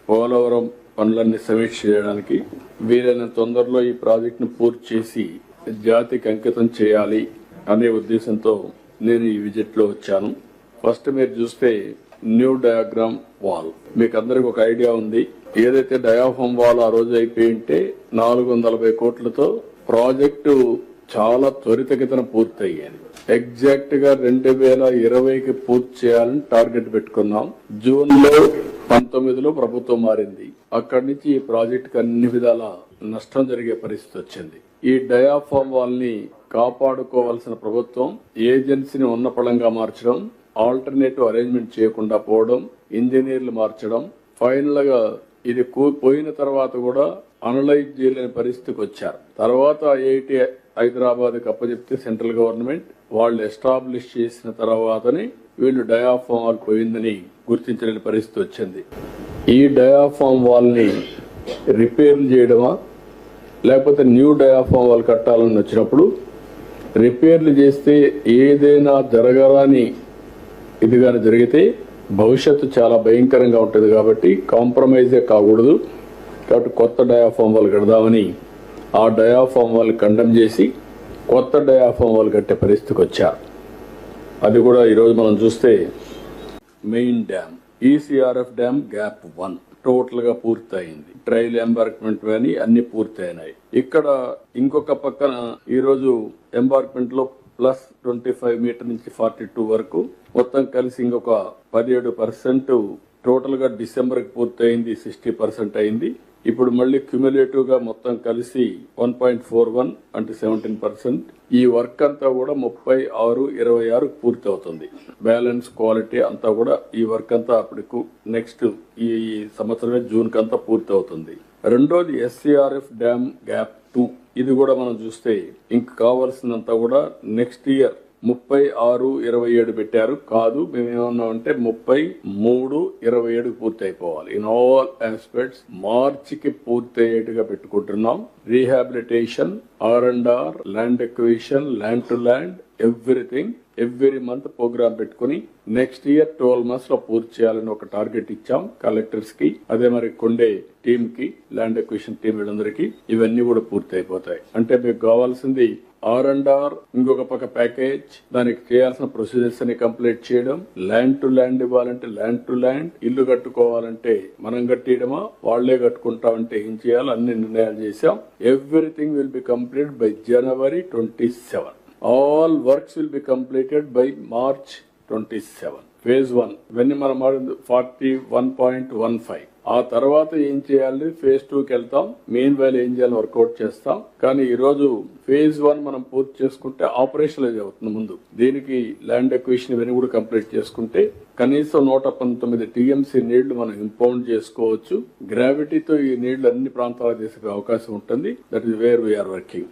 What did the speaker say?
పోలవరం పనులన్నీ సమీక్ష చేయడానికి వీలైన తొందరలో ఈ ప్రాజెక్టును పూర్తి చేసి జాతికి అంకితం చేయాలి అనే ఉద్దేశంతో నేను ఈ విజిట్ లో వచ్చాను. ఫస్ట్ మీరు చూస్తే న్యూ డయాగ్రామ్ వాల్, మీకు అందరికి ఒక ఐడియా ఉంది. ఏదైతే డయాఫామ్ వాల్ ఆ రోజు అయిపోయింటే 440 కోట్లతో ప్రాజెక్టు చాలా త్వరితగతిన పూర్తయ్యేది. ఎగ్జాక్ట్ గా 2020కి పూర్తి చేయాలని టార్గెట్ పెట్టుకున్నాం. జూన్ లో 19లో ప్రభుత్వం మారింది. అక్కడి నుంచి ఈ ప్రాజెక్టుకి అన్ని విధాల నష్టం జరిగే పరిస్థితి వచ్చింది. ఈ డయాఫామ్ వాల్ ని కాపాడుకోవాల్సిన ప్రభుత్వం ఏజెన్సీని ఉన్నపళంగా మార్చడం, ఆల్టర్నేటివ్ అరేంజ్మెంట్ చేయకుండా పోవడం, ఇంజనీర్లు మార్చడం, ఫైనల్ గా ఇది పోయిన తర్వాత కూడా అనలైజ్ చేయలేని పరిస్థితికి వచ్చారు. తర్వాత ఐఐటి హైదరాబాద్ కి అప్పచెప్తే సెంట్రల్ గవర్నమెంట్ వాళ్ళు ఎస్టాబ్లిష్ చేసిన తర్వాతనే వీళ్ళు డయాఫామ్ వాల్ పోయిందని గుర్తించలేని పరిస్థితి వచ్చింది. ఈ డయాఫామ్ వాల్ ని రిపేర్లు చేయడమా లేకపోతే న్యూ డయాఫామ్ వాల్ కట్టాలని వచ్చినప్పుడు రిపేర్లు చేస్తే ఏదైనా జరగరాని ఇదిగానే జరిగితే భవిష్యత్తు చాలా భయంకరంగా ఉంటుంది. కాబట్టి కాంప్రమైజే కాకూడదు. కాబట్టి కొత్త డయాఫామ్ వాల్ కడదామని ఆ డయాఫామ్ వాల్ కండెమ్ చేసి కొత్త డయాఫామ్ వాల్ కట్టే పరిస్థితికి వచ్చారు. అది కూడా ఈరోజు మనం చూస్తే main dam ECRF dam gap 1 total గా పూర్తయింది. ట్రయల్ ఎంబార్క్మెంట్ అని అన్ని పూర్తయినాయి. ఇక్కడ ఇంకొక పక్కన ఈరోజు ఎంబార్క్మెంట్ లో +25 మీటర్ నుంచి 42 వరకు మొత్తం కలిసి ఇంకొక 17% టోటల్ గా డిసెంబర్ కి పూర్తయింది. 60% అయింది. ఇప్పుడు మళ్ళీ క్యుములేటివ్ గా మొత్తం కలిసి 1.41 అంటే 17%. ఈ వర్క్ అంతా కూడా 36/26 పూర్తి అవుతుంది. బ్యాలెన్స్ క్వాలిటీ అంతా కూడా ఈ వర్క్ అంతా అప్పటికు నెక్స్ట్ ఈ సంవత్సరమే జూన్ కంతా పూర్తి అవుతుంది. రెండోది ఎస్సీఆర్ఎఫ్ డ్యామ్ గ్యాప్ 2. ఇది కూడా మనం చూస్తే ఇంక కావాల్సినంత కూడా నెక్స్ట్ ఇయర్ 36/27 పెట్టారు. కాదు, మేమేమన్నామంటే 33/27 పూర్తి అయిపోవాలి. ఇన్ ఆల్ ఆస్పెక్ట్స్ మార్చికి పూర్తి అయ్యేట్టుగా పెట్టుకుంటున్నాం. Rehabilitation, R&R, land acquisition, land to land, everything every month program పెట్టుకుని నెక్స్ట్ ఇయర్ 12 months లో పూర్తి చేయాలని ఒక టార్గెట్ ఇచ్చాం కలెక్టర్స్ కి. అదే మరి కొండే టీమ్ కి, ల్యాండ్ ఎక్విజిషన్ టీం వీళ్ళందరికీ ఇవన్నీ కూడా పూర్తి అయిపోతాయి. అంటే మీకు కావాల్సింది R&R, ఇంకొక పక్క ప్యాకేజ్, దానికి చేయాల్సిన ప్రొసీజర్స్ అని కంప్లీట్ చేయడం, ల్యాండ్ టు ల్యాండ్ ఇవ్వాలంటే ల్యాండ్ టు ల్యాండ్, ఇల్లు కట్టుకోవాలంటే మనం కట్టియడమా వాళ్లే కట్టుకుంటామంటే ఏం చేయాలో అన్ని నిర్ణయాలు చేశాం. Everything will be complete by January 27. All works will be completed by March 27. Phase 1 ఇవన్నీ మనం 41.15. ఆ తర్వాత ఏం చేయాలి, ఫేజ్ 2కి వెళ్తాం. మెయిన్ వైల్ ఏం చేయాలని వర్కౌట్ చేస్తాం. కానీ ఈ రోజు ఫేజ్ 1 మనం పూర్తి చేసుకుంటే ఆపరేషనలైజ్ అవుతుంది. ముందు దీనికి ల్యాండ్ ఎక్విజిషన్ ఇవన్నీ కూడా కంప్లీట్ చేసుకుంటే కనీసం 119 TMC నీళ్లు మనం ఇంపౌండ్ చేసుకోవచ్చు. గ్రావిటీతో ఈ నీళ్లు అన్ని ప్రాంతాలకు తీసుకునే అవకాశం ఉంటుంది. That is where we are working.